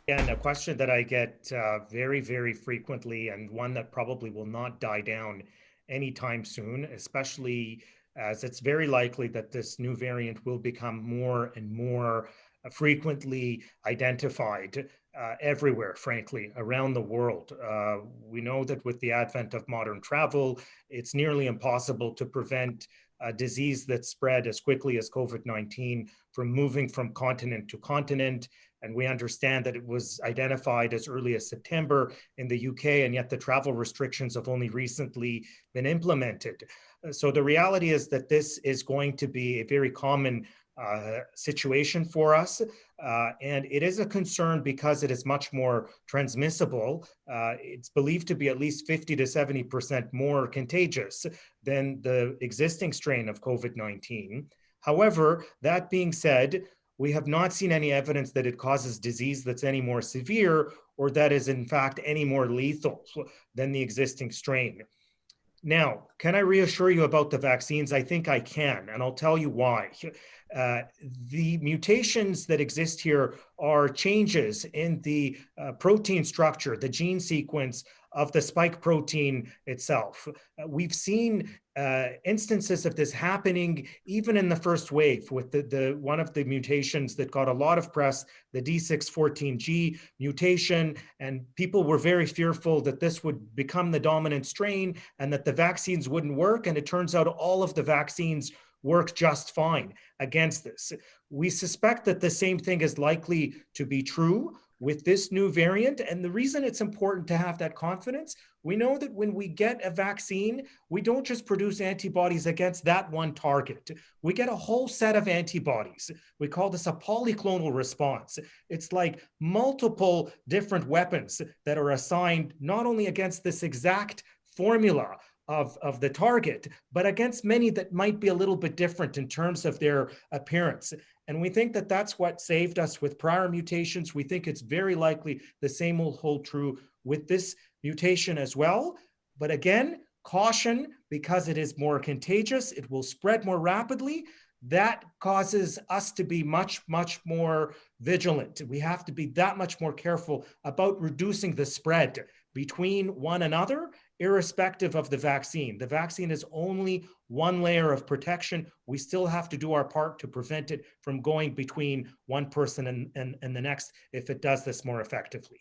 And a question that I get very, very frequently, and one that probably will not die down anytime soon, especially as it's very likely that this new variant will become more and more frequently identified everywhere, frankly, around the world. We know that with the advent of modern travel, it's nearly impossible to prevent a disease that's spread as quickly as COVID-19 from moving from continent to continent. And we understand that it was identified as early as September in the UK, and yet the travel restrictions have only recently been implemented. So the reality is that this is going to be a very common situation for us. And it is a concern because it is much more transmissible. It's believed to be at least 50 to 70% more contagious than the existing strain of COVID-19. However, that being said, we have not seen any evidence that it causes disease that's any more severe or that is in fact any more lethal than the existing strain. Now, can I reassure you about the vaccines? I think I can, and I'll tell you why. Uh, the mutations that exist here are changes in the protein structure, the gene sequence of the spike protein itself. We've seen instances of this happening even in the first wave with the one of the mutations that got a lot of press, the D614G mutation, and people were very fearful that this would become the dominant strain and that the vaccines wouldn't work. And it turns out all of the vaccines work just fine against this. We suspect that the same thing is likely to be true with this new variant. And the reason it's important to have that confidence, we know that when we get a vaccine, we don't just produce antibodies against that one target. We get a whole set of antibodies. We call this a polyclonal response. It's like multiple different weapons that are assigned not only against this exact formula of the target, but against many that might be a little bit different in terms of their appearance. And we think that that's what saved us with prior mutations. We think it's very likely the same will hold true with this mutation as well. But again, caution, because it is more contagious, it will spread more rapidly. That causes us to be much, much more vigilant. We have to be that much more careful about reducing the spread between one another, irrespective of the vaccine. The vaccine is only one layer of protection. We still have to do our part to prevent it from going between one person and the next if it does this more effectively.